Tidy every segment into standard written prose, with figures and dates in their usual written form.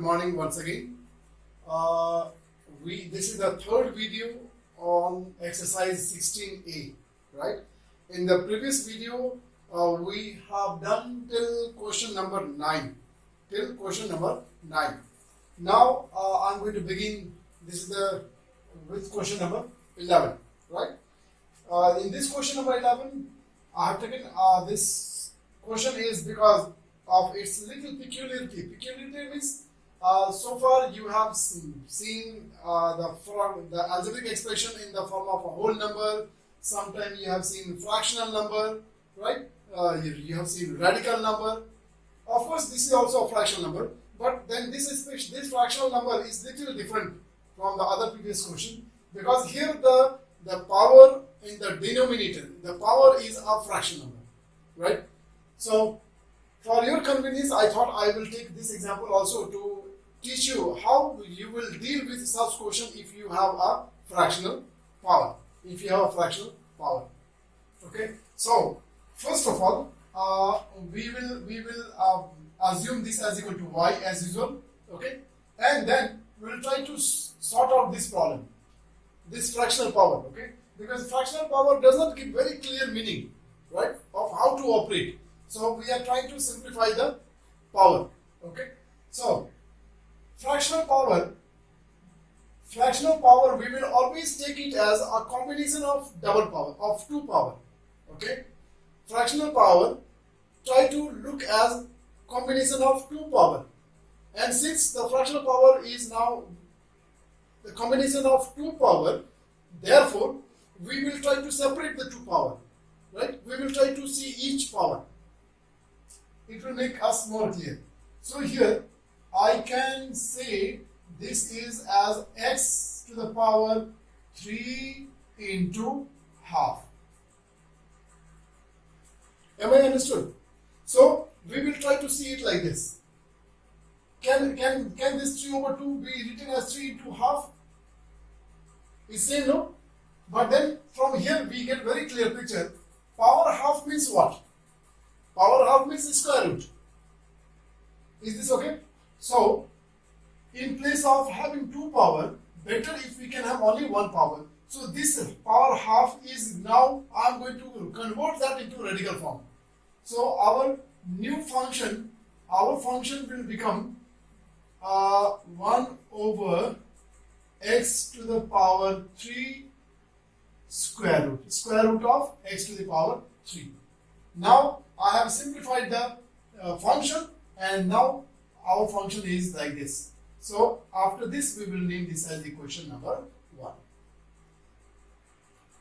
morning once again. This is the third video on exercise 16a, right? In the previous video, we have done till question number 9. Now I'm going to begin. This is with question number 11, right? In this question number 11, I have taken this question is because of its little peculiarity. Peculiarity means so far you have seen the algebraic expression in the form of a whole number. Sometimes you have seen fractional number, right? You have seen radical number. Of course, this is also a fractional number, but then this fractional number is little different from the other previous question, because here the power in the denominator, the power is a fractional number, right? So for your convenience, I thought I will take this example also to teach you how you will deal with such question if you have a fractional power. Okay. So first of all, we will assume this as equal to y as usual. Okay, and then we will try to sort out this problem, this fractional power. Okay, because fractional power does not give very clear meaning, right, of how to operate. So we are trying to simplify the power. Okay, so fractional power, we will always take it as a combination of double power, of two power. Okay, fractional power, try to look as combination of two power, and since the fractional power is now the combination of two power, therefore we will try to separate the two power, right? We will try to see each power. It will make us more clear. So here I can say this is as x to the power 3 into half. Am I understood? So we will try to see it like this. Can this 3 over 2 be written as 3 into half? Is say no. But then from here we get very clear picture. Power half means what? Power half means square root. Is this okay? So in place of having two power, better if we can have only one power. So this power half is now, I am going to convert that into radical form. So our new function, will become 1 over x to the power 3 square root of x to the power 3. Now I have simplified the function, and now our function is like this. So after this we will name this as equation number 1.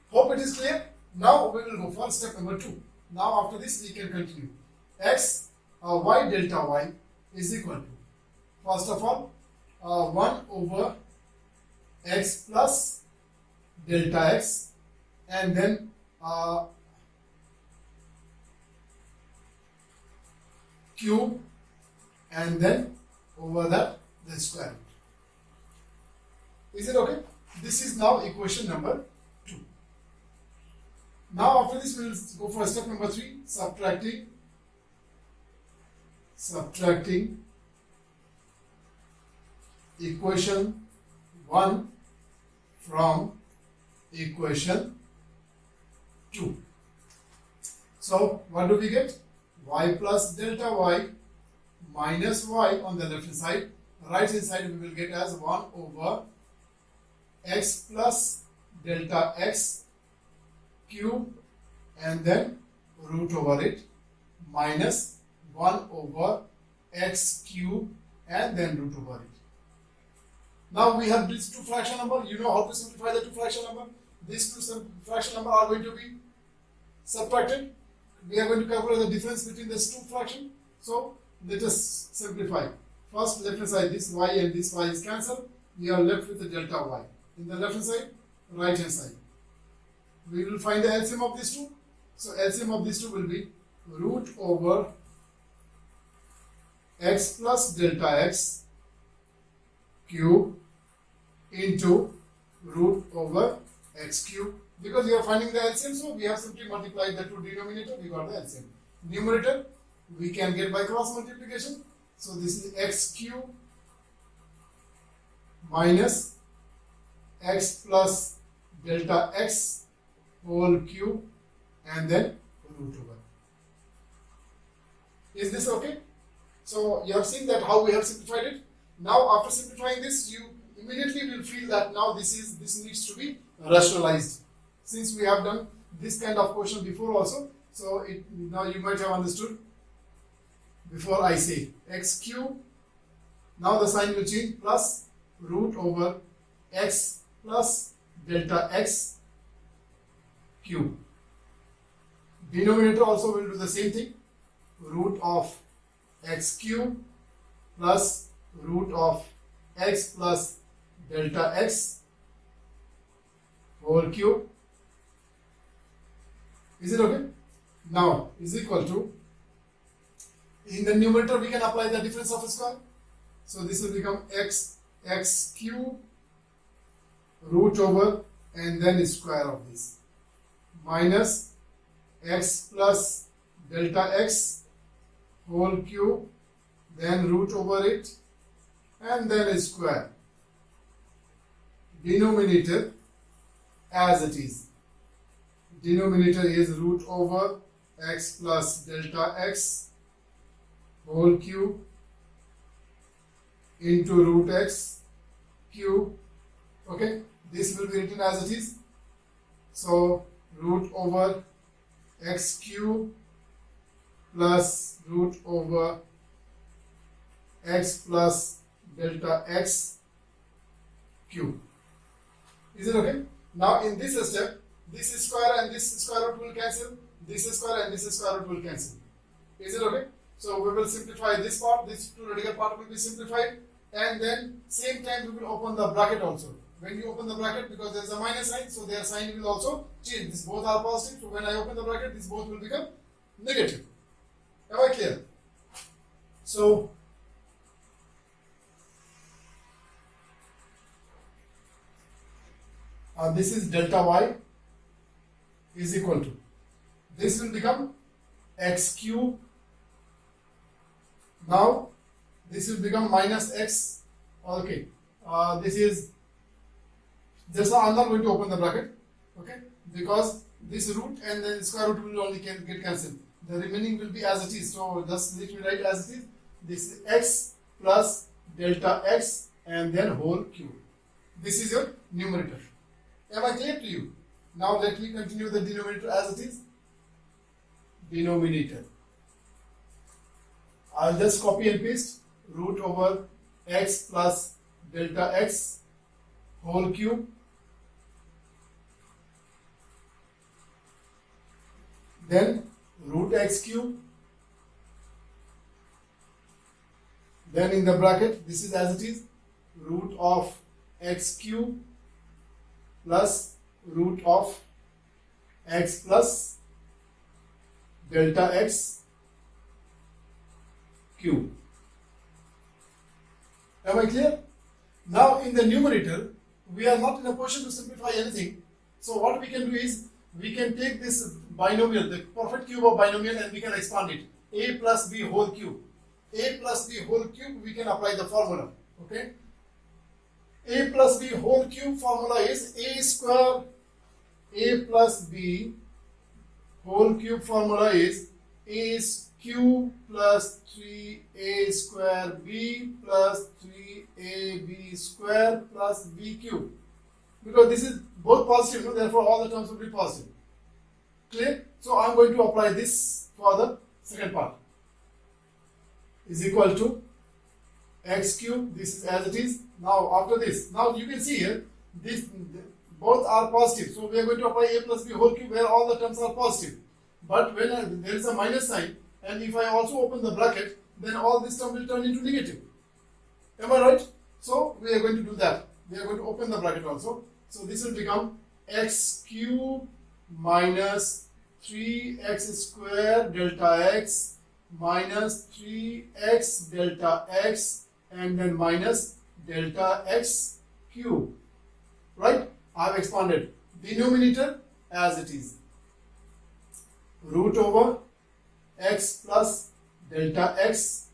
Hope it is clear. Now we will go for step number 2. Now after this we can continue. X y delta y is equal to, first of all, 1 over x plus delta x, and then cube, and then over that the square root. Is it okay? This is now equation number 2. Now after this we will go for step number 3, subtracting equation 1 from equation 2. So what do we get? Y plus delta y minus y on the left hand side. Right hand side we will get as 1 over x plus delta x cube, and then root over it, minus 1 over x cube, and then root over it. Now we have these two fraction number. You know how to simplify the two fraction number. These two fraction number are going to be subtracted. We are going to calculate the difference between these two fractions. So let us simplify. First, left hand side, this y and this y is cancelled. We are left with the delta y. In the left hand side, right hand side. We will find the LCM of these two. So LCM of these two will be root over x plus delta x cube into root over x cube. Because we are finding the LCM, so we have simply multiplied the two denominator, we got the LCM. Numerator, we can get by cross multiplication. So this is x cube minus x plus delta x whole cube and then root over. Is this okay? So you have seen that how we have simplified it. Now after simplifying this, you immediately will feel that now this needs to be rationalized. Since we have done this kind of question before also, so now you might have understood. Before I say x cube, now the sign will change, plus root over x plus delta x cube. Denominator also will do the same thing, root of x cube plus root of x plus delta x whole cube. Is it okay? Now is equal to, in the numerator we can apply the difference of a square. So this will become x cube root over and then square of this minus x plus delta x whole cube, then root over it and then square. Denominator as it is. Denominator is root over x plus delta x whole cube into root x cube. Okay, this will be written as it is. So root over x cube plus root over x plus delta x cube. Is it okay? Now in this step, this square and this square root will cancel, this square and this square root will cancel. Is it okay? So we will simplify this part, this two radical part will be simplified, and then same time we will open the bracket also. When you open the bracket, because there is a minus sign, so their sign will also change. These both are positive, so when I open the bracket, these both will become negative. Am I clear? So this is delta y is equal to, this will become x cube. Now this will become minus x. Okay, this is just, I'm not going to open the bracket, okay, because this root and then square root will only get cancelled. The remaining will be as it is. So just let me write as it is. This is x plus delta x and then whole cube. This is your numerator. Am I clear to you? Now let me continue the denominator as it is. Denominator, I'll just copy and paste root over x plus delta x whole cube, then root x cube, then in the bracket this is as it is, root of x cube plus root of x plus delta x cube. Am I clear? Now in the numerator we are not in a position to simplify anything. So what we can do is, we can take this binomial, the perfect cube of binomial, and we can expand it. A plus b whole cube. A plus b whole cube, we can apply the formula. Okay. A plus b whole cube formula is a square. A plus b whole cube formula is a cube plus 3a square b plus 3ab square plus b cube. Because this is both positive, no? Therefore all the terms will be positive. Clear? So I am going to apply this for the second part. Is equal to x cube. This is as it is. Now after this, now you can see here, this both are positive. So we are going to apply a plus b whole cube where all the terms are positive. But when there is a minus sign, and if I also open the bracket, then all this term will turn into negative. Am I right? So we are going to do that. We are going to open the bracket also. So this will become x cube minus 3x square delta x minus 3x delta x and then minus delta x cube. Right? I have expanded. Denominator as it is. Root over x plus delta x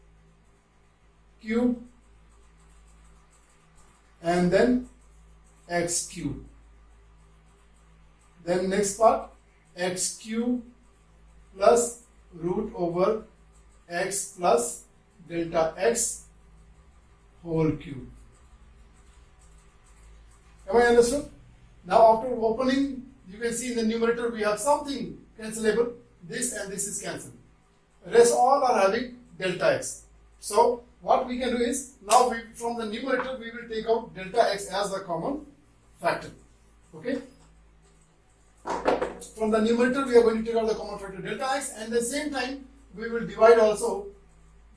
cube and then x cube. Then next part, x cube plus root over x plus delta x whole cube. Am I understood? Now after opening, you can see in the numerator we have something cancelable. This and this is cancelled. Rest all are having delta x. So what we can do is, now from the numerator we will take out delta x as the common factor. Okay? From the numerator we are going to take out the common factor delta x, and at the same time we will divide also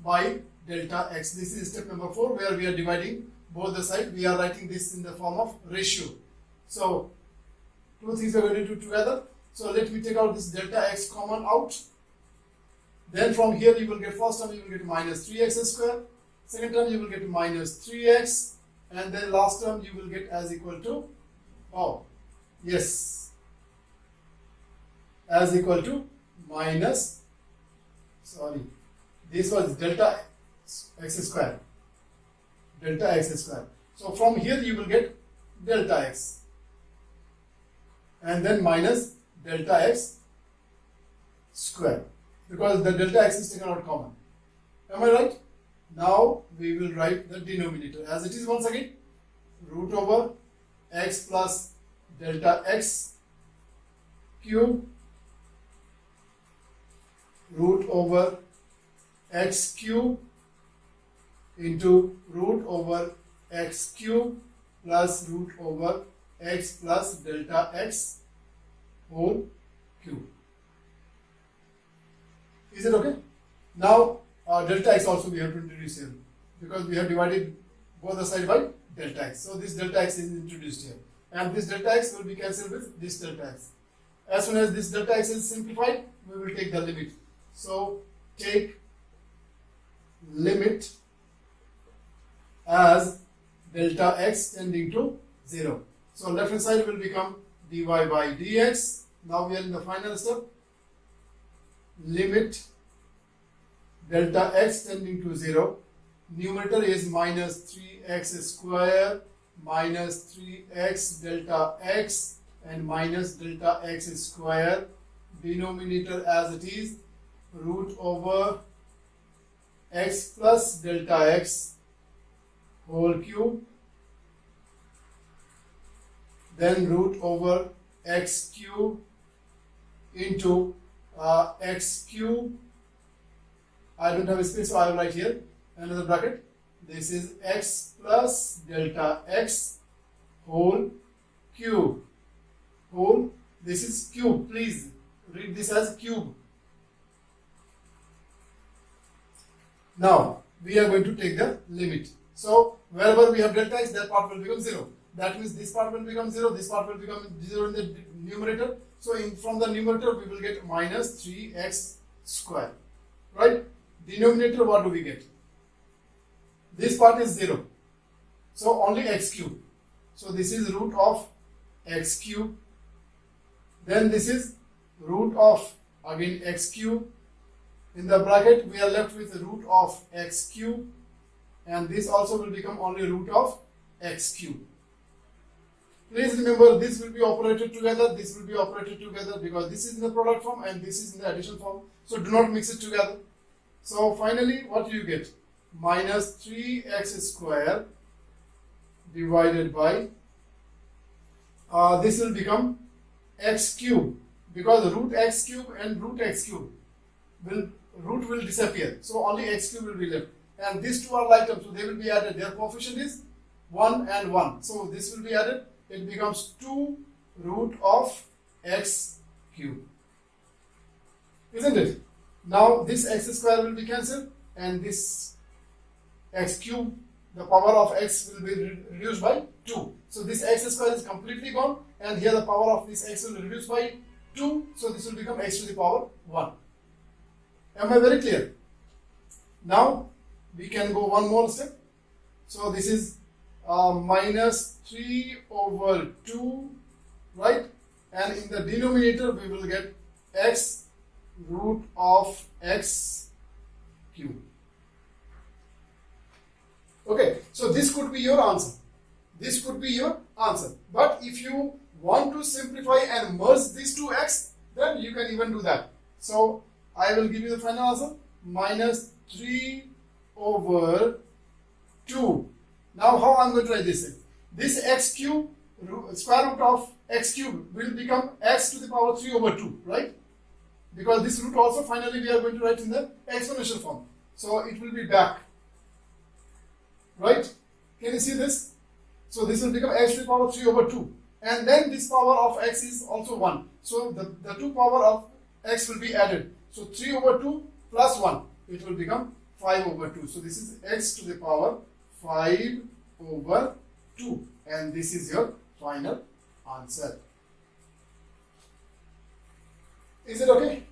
by delta x. This is step number 4, where we are dividing both the sides. We are writing this in the form of ratio. So two things we are going to do together. So let me take out this delta x common out. Then from here you will get, first term you will get minus 3x square, second term you will get minus 3x, and then last term you will get as equal to, oh yes, as equal to minus, sorry, this was delta x square, delta x square. So from here you will get delta x, and then minus delta x square, because the delta x is taken out common. Am I right? Now we will write the denominator as it is once again, root over x plus delta x cube, root over x cube into root over x cube plus root over x plus delta x whole cube. Is it okay? Now delta x also we have to introduce here, because we have divided both the side by delta x. So this delta x is introduced here, and this delta x will be cancelled with this delta x. As soon as this delta x is simplified, we will take the limit. So take limit as delta x tending to 0. So left hand side will become dy by dx. Now we are in the final step. Limit delta x tending to 0. Numerator is minus 3x square minus 3x delta x and minus delta x square. Denominator as it is, root over x plus delta x whole cube, then root over x cube into x cube. I don't have a space, so I will write here another bracket. This is x plus delta x whole cube. Whole, this is cube. Please read this as cube. Now we are going to take the limit. So wherever we have delta x, that part will become 0. That means this part will become 0, this part will become 0 in the numerator. So from the numerator we will get minus 3x square. Right? Denominator, what do we get? This part is 0. So only x cube. So this is root of x cube. Then this is root of again x cube. In the bracket we are left with root of x cube, and this also will become only root of x cube. Please remember, this will be operated together, this will be operated together, because this is in the product form and this is in the addition form. So do not mix it together. So finally what do you get? Minus 3x square divided by, this will become x cube, because root x cube and root x cube root will disappear. So only x cube will be left. And these two are like terms, so they will be added. Their coefficient is 1 and 1. So this will be added. It becomes 2 root of x cube. Isn't it? Now this x square will be cancelled, and this x cube, the power of x will be reduced by 2. So this x square is completely gone, and here the power of this x will reduce by 2. So this will become x to the power 1. Am I very clear? Now we can go one more step. So this is minus 3 over 2, right? And in the denominator we will get x root of x cube. Okay, so this could be your answer. This could be your answer. But if you want to simplify and merge these two x, then you can even do that. So I will give you the final answer, minus 3 over 2. Now how I am going to write this? This x cube, square root of x cube will become x to the power 3 over 2, right? Because this root also finally we are going to write in the exponential form. So it will be back, right? Can you see this? So this will become x to the power 3 over 2. And then this power of x is also 1. So the two power of x will be added. So 3 over 2 plus 1, it will become 5 over 2. So this is x to the power 5 over 2. And this is your final answer. Is it okay?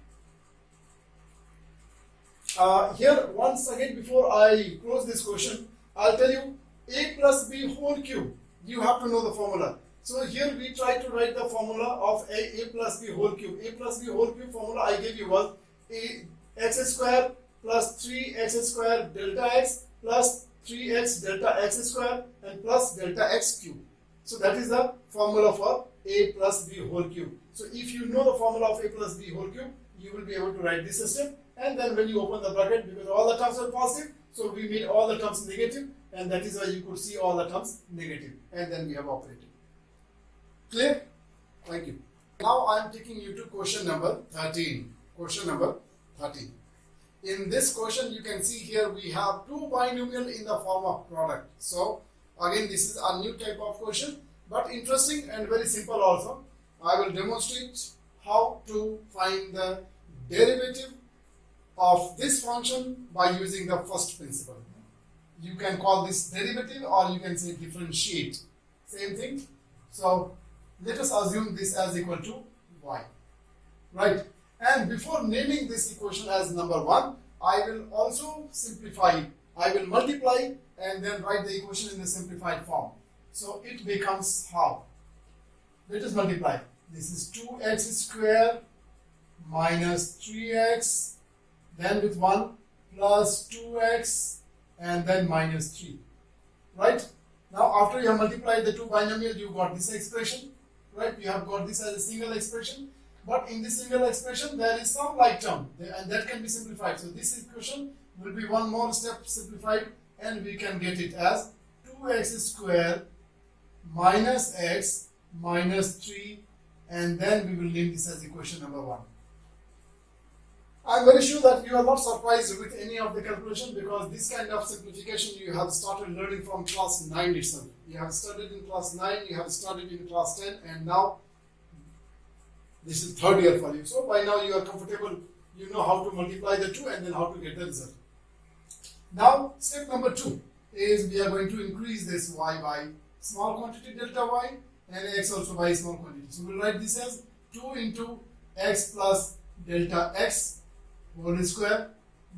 Here once again, before I close this question, I'll tell you a plus b whole cube. You have to know the formula. So here we try to write the formula of a plus b whole cube. A plus b whole cube formula I gave you was a x square plus 3x square delta x plus 3x delta x square and plus delta x cube. So that is the formula for a plus b whole cube. So if you know the formula of a plus b whole cube, you will be able to write this system. And then when you open the bracket, because all the terms are positive, so we made all the terms negative, and that is why you could see all the terms negative. And then we have operated. Clear? Thank you. Now I am taking you to question number 13. Question number 13. In this question, you can see here we have two binomial in the form of product. So again, this is a new type of question, but interesting and very simple also. I will demonstrate how to find the derivative of this function by using the first principle. You can call this derivative or you can say differentiate. Same thing. So let us assume this as equal to y. Right? And before naming this equation as number 1, I will also simplify. I will multiply and then write the equation in the simplified form. So it becomes how? Let us multiply. This is 2x square minus 3x, then with 1 plus 2x and then minus 3. Right? Now after you have multiplied the two binomial, you got this expression. Right? You have got this as a single expression. But in this single expression, there is some like term and that can be simplified. So this equation will be one more step simplified and we can get it as 2x square minus x minus 3, and then we will name this as equation number 1. I am very sure that you are not surprised with any of the calculation, because this kind of simplification you have started learning from class 9 itself. You have studied in class 9, you have studied in class 10, and now this is third year for you. So by now you are comfortable, you know how to multiply the two and then how to get the result. Now step number 2 is we are going to increase this y by small quantity delta y and x also by small quantity. So we will write this as 2 into x plus delta x whole square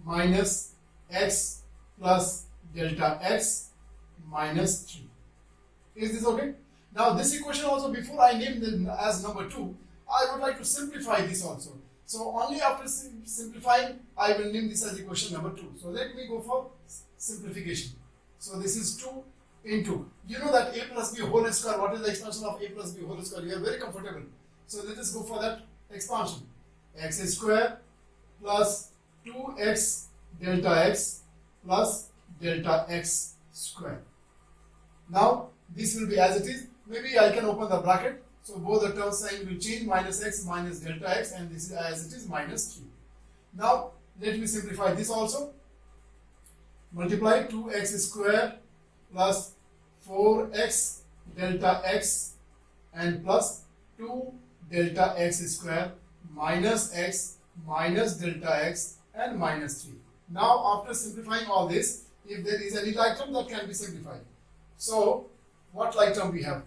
minus x plus delta x minus 3. Is this okay? Now this equation also, before I name them as number 2, I would like to simplify this also. So only after simplifying, I will name this as equation number 2. So let me go for simplification. So this is 2 into, you know that a plus b whole square, what is the expansion of a plus b whole square? You are very comfortable. So let us go for that expansion. X square plus 2x delta x plus delta x square. Now this will be as it is. Maybe I can open the bracket. So both the term sign will change, minus x minus delta x, and this is as it is minus 3. Now let me simplify this also. Multiply 2x square plus 4x delta x and plus 2 delta x square minus x minus delta x and minus 3. Now after simplifying all this, if there is any like term, that can be simplified. So what like term we have?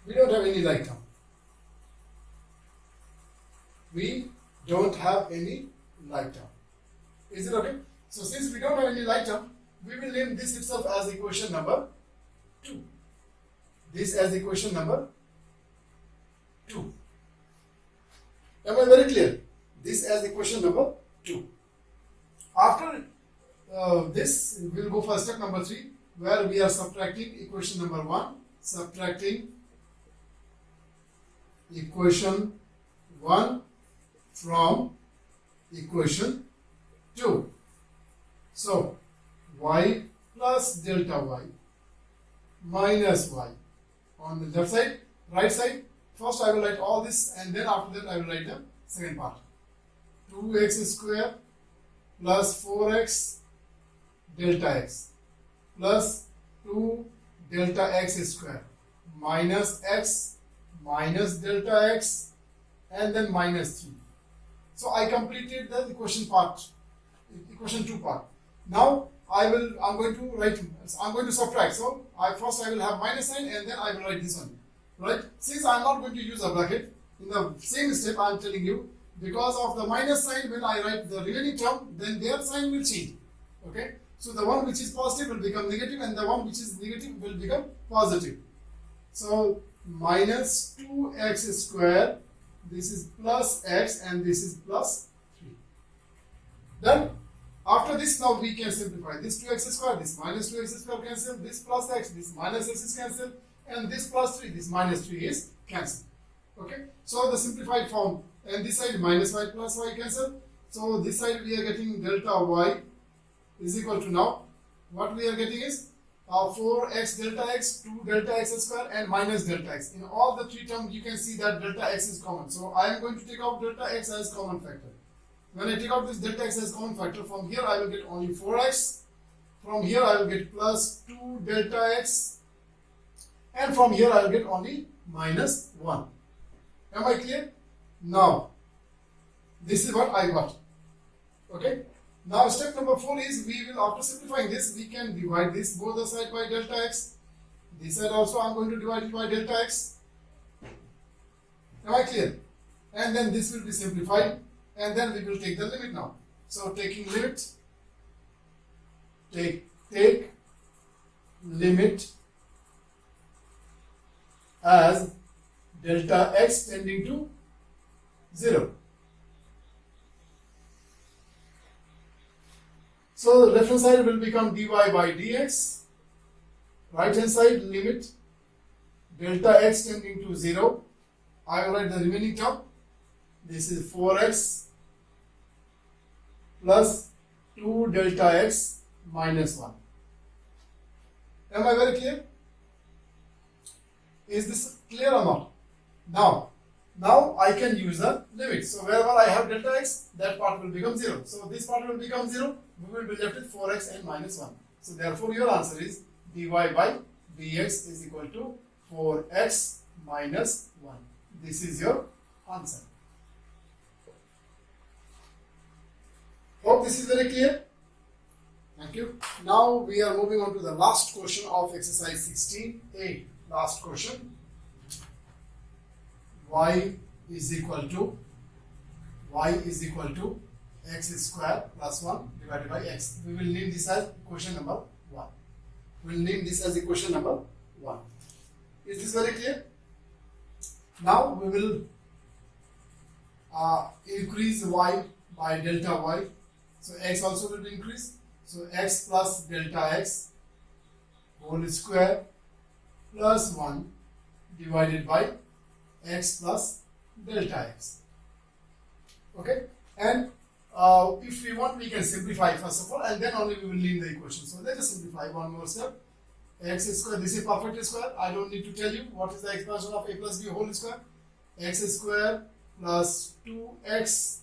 We don't have any like term. We don't have any like term. Is it okay? So since we don't have any like term, we will name this itself as equation number 2. This as equation number 2. Am I very clear? This as equation number 2. After this, we'll go for step number 3, where we are subtracting equation number 1, subtracting equation 1 from equation 2. So, y plus delta y minus y on the left side, right side. First I will write all this, and then after that I will write the second part. 2x square plus 4x delta x plus 2 delta x square minus x minus delta x and then minus 3. So I completed the equation 2 part. Now I'm going to subtract. So first I will have minus sign and then I will write this one. Right? Since I'm not going to use a bracket, in the same step I am telling you, because of the minus sign, when I write the remaining term, then their sign will change. Okay? So the one which is positive will become negative and the one which is negative will become positive. So minus 2x square, this is plus x and this is plus 3. Done? After this, now we can simplify. This 2x square, this minus 2x square cancel, this plus x, this minus x is cancelled, and this plus 3, this minus 3 is cancelled. Okay? So the simplified form, and this side minus y plus y cancel. So this side we are getting delta y is equal to, now what we are getting is 4x delta x, 2 delta x square and minus delta x. In all the three terms you can see that delta x is common. So I am going to take out delta x as common factor. When I take out this delta x as common factor, from here I will get only 4x. From here I will get plus 2 delta x. And from here I will get only minus 1. Am I clear? Now, this is what I got. Okay? Now step number 4 is, we will, after simplifying this, we can divide this both the side by delta x. This side also I am going to divide it by delta x. Am I clear? And then this will be simplified. And then we will take the limit now. So taking limit, take limit as delta x tending to 0. So the left hand side will become dy by dx. Right hand side limit delta x tending to 0. I will write the remaining term. This is 4x plus 2 delta x minus 1. Am I very clear? Is this clear or not? Now I can use a limit. So wherever I have delta x, that part will become 0. So this part will become 0. We will be left with 4x and minus 1. So therefore your answer is dy by dx is equal to 4x minus 1. This is your answer. Hope this is very clear. Thank you. Now we are moving on to the last question of exercise 16a. Last question. Y is equal to x square plus 1 divided by x. We will name this as equation number 1. We will name this as equation number 1. Is this very clear? Now we will increase y by delta y. So x also will be increased. So x plus delta x whole square plus 1 divided by x plus delta x. Okay? And if we want, we can simplify first of all, and then only we will name the equation. So let us simplify one more step. X square, this is perfect square. I don't need to tell you what is the expansion of a plus b whole square. X square plus 2x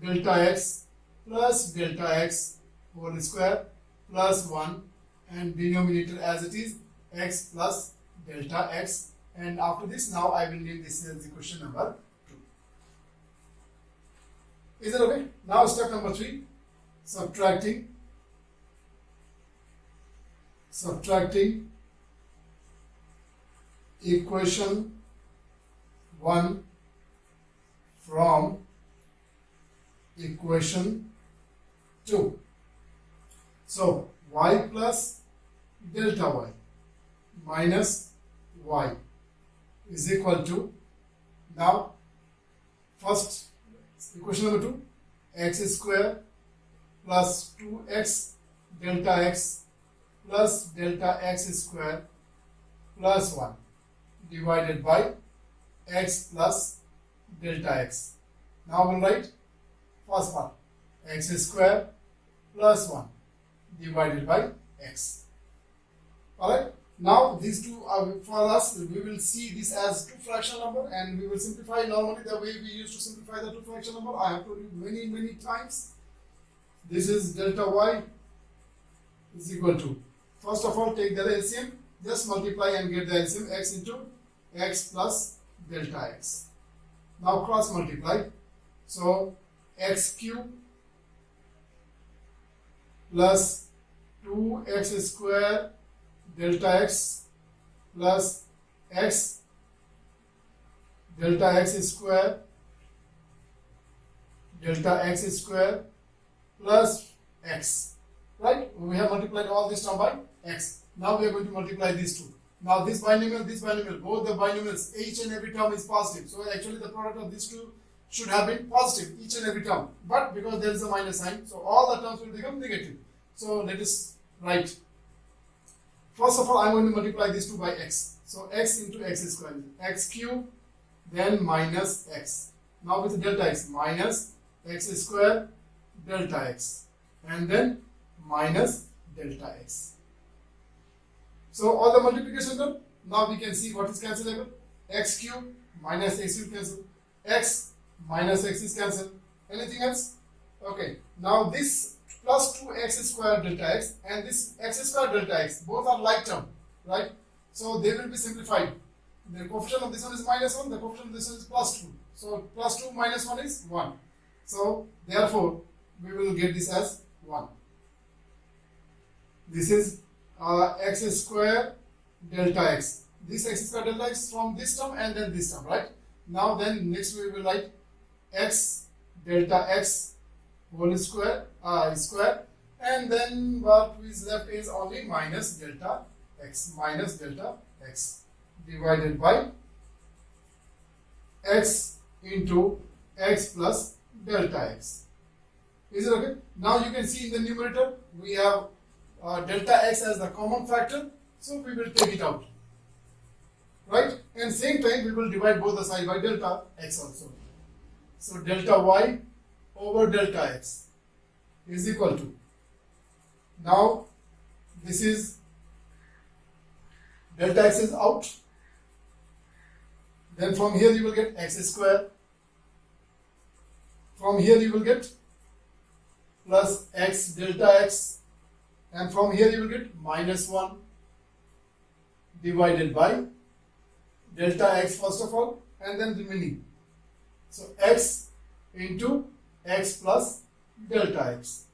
delta x plus delta x whole square plus 1, and denominator as it is x plus delta x. And after this, now I will name this as equation number 2. Is that okay? Now step number 3, subtracting equation 1 from equation 2. So y plus delta y minus y is equal to, now first equation number 2, x square plus 2x delta x plus delta x square plus 1 divided by x plus delta x. Now we'll write first part, x square plus 1 divided by x. Alright, now these two are for us, we will see this as two fraction number and we will simplify normally the way we used to simplify the two fraction number. I have told you many times. This is delta y is equal to, first of all take the LCM, just multiply and get the LCM, x into x plus delta x. Now cross multiply, so x cube plus 2x square delta x plus x delta x square plus x, right? We have multiplied all this term by x. Now we are going to multiply these two. Now this binomial, both the binomials, each and every term is positive. So actually the product of these two should have been positive, each and every term. But because there is a minus sign, so all the terms will become negative. So let us write. First of all, I am going to multiply these two by x. So x into x square, x cube, then minus x. Now with delta x, minus x square delta x, and then minus delta x. So all the multiplication done. Now we can see what is cancelable. X cube minus x will cancel. X minus x is cancelled. Anything else? Okay. Now this plus 2x square delta x and this x square delta x, both are like term, right? So they will be simplified. The coefficient of this one is minus 1, the coefficient of this one is plus 2. So plus 2 minus 1 is 1. So therefore we will get this as 1. This is x square delta x. This x square delta x from this term and then this term, right? Now then next we will write x delta x whole square and then what is left is only minus delta x divided by x into x plus delta x. Is it okay? Now you can see in the numerator we have delta x as the common factor, so we will take it out, right? And same time we will divide both the side by delta x also. So delta y over delta x is equal to, now this is delta x is out, then from here you will get x square, from here you will get plus x delta x, and from here you will get minus 1 divided by delta x first of all and then remaining. So x into x plus delta x.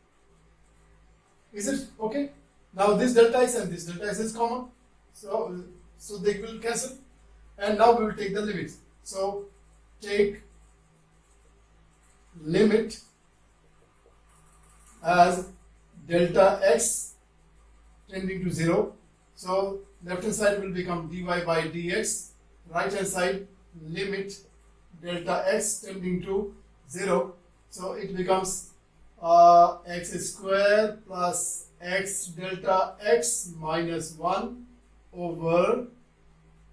Is it okay? Now this delta x and this delta x is common. So they will cancel. And now we will take the limit. So take limit as delta x tending to 0. So left hand side will become dy by dx. Right hand side limit delta x tending to 0. So it becomes x square plus x delta x minus 1 over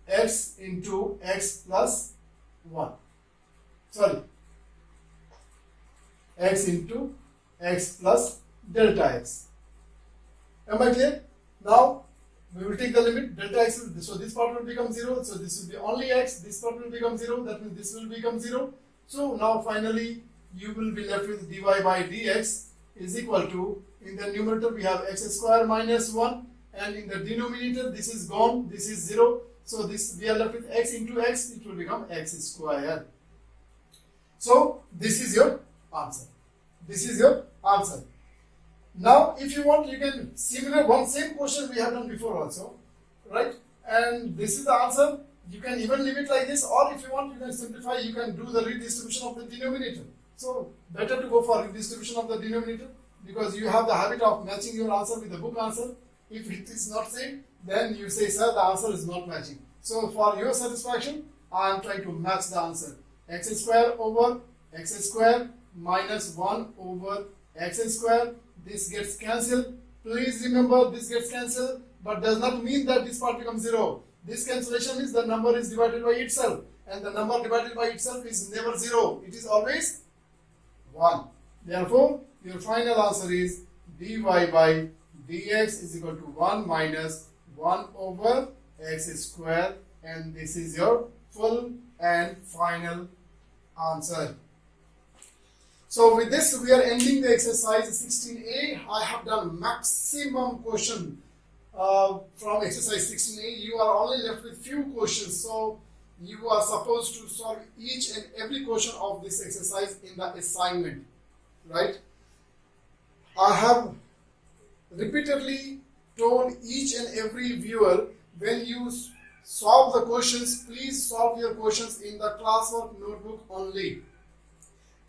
x into x plus 1. Sorry, x into x plus delta x. Am I clear? Now we will take the limit delta x. So this part will become 0. So this will be only x. This part will become 0. That means this will become 0. So now finally you will be left with dy by dx is equal to, in the numerator we have x square minus 1 and in the denominator this is gone, this is 0. So this we are left with x into x, it will become x square. So this is your answer. This is your answer. Now if you want you can similar same question we have done before also, right? And this is the answer. You can even leave it like this, or if you want you can simplify, you can do the redistribution of the denominator. So better to go for redistribution of the denominator because you have the habit of matching your answer with the book answer. If it is not same, then you say, sir, the answer is not matching. So for your satisfaction, I am trying to match the answer. X square over x square minus 1 over x square, this gets cancelled. Please remember this gets cancelled, but does not mean that this part becomes 0. This cancellation means the number is divided by itself, and the number divided by itself is never 0. It is always 1. Therefore, your final answer is dy by dx is equal to 1 minus 1 over x square, and this is your full and final answer. So with this we are ending the exercise 16a. I have done maximum question from exercise 16a. You are only left with few questions, so you are supposed to solve each and every question of this exercise in the assignment, right? I have repeatedly told each and every viewer, when you solve the questions, please solve your questions in the classwork notebook only.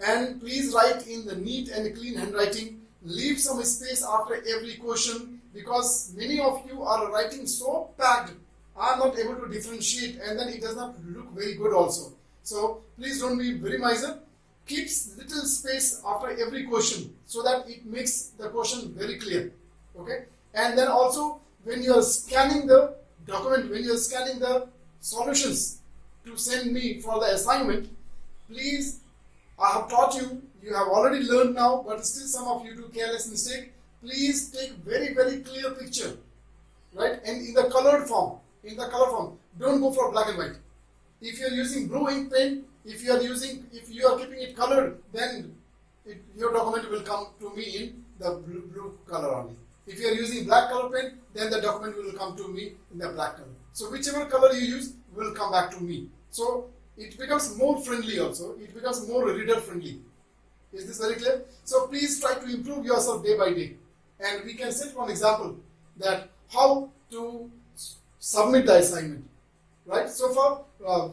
And please write in the neat and clean handwriting. Leave some space after every question, because many of you are writing so packed, I am not able to differentiate, and then it does not look very good also. So please don't be very miser. Keep little space after every question so that it makes the question very clear. Okay? And then also, when you are scanning the document, when you are scanning the solutions to send me for the assignment, please, I have taught you, you have already learned now, but still some of you do careless mistake. Please take very, very clear picture, right? And in the colored form, don't go for black and white. If you are using blue ink pen, if you are keeping it colored, then your document will come to me in the blue color only. If you are using black color pen, then the document will come to me in the black color. So whichever color you use will come back to me. So it becomes more friendly also. It becomes more reader friendly. Is this very clear? So please try to improve yourself day by day. And we can set one example that how to submit the assignment. Right? So far,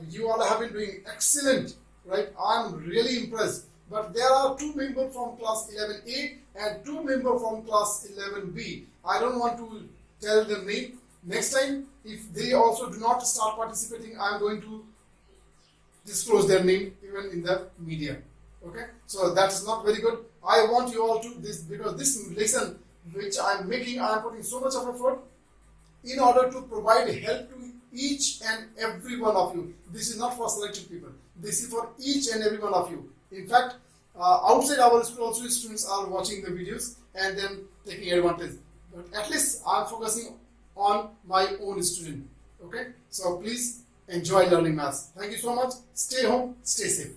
you all have been doing excellent. Right? I am really impressed. But there are 2 members from class 11A and 2 members from class 11B. I don't want to tell their name. Next time, if they also do not start participating, I am going to disclose their name even in the media. Okay? So that is not very good. I want you all to this, because this lesson which I am making, I am putting so much of effort in order to provide help to each and every one of you. This is not for selected people. This is for each and every one of you. In fact, outside our school also students are watching the videos and then taking advantage. But at least I am focusing on my own student. Okay? So please enjoy learning maths. Thank you so much. Stay home, stay safe.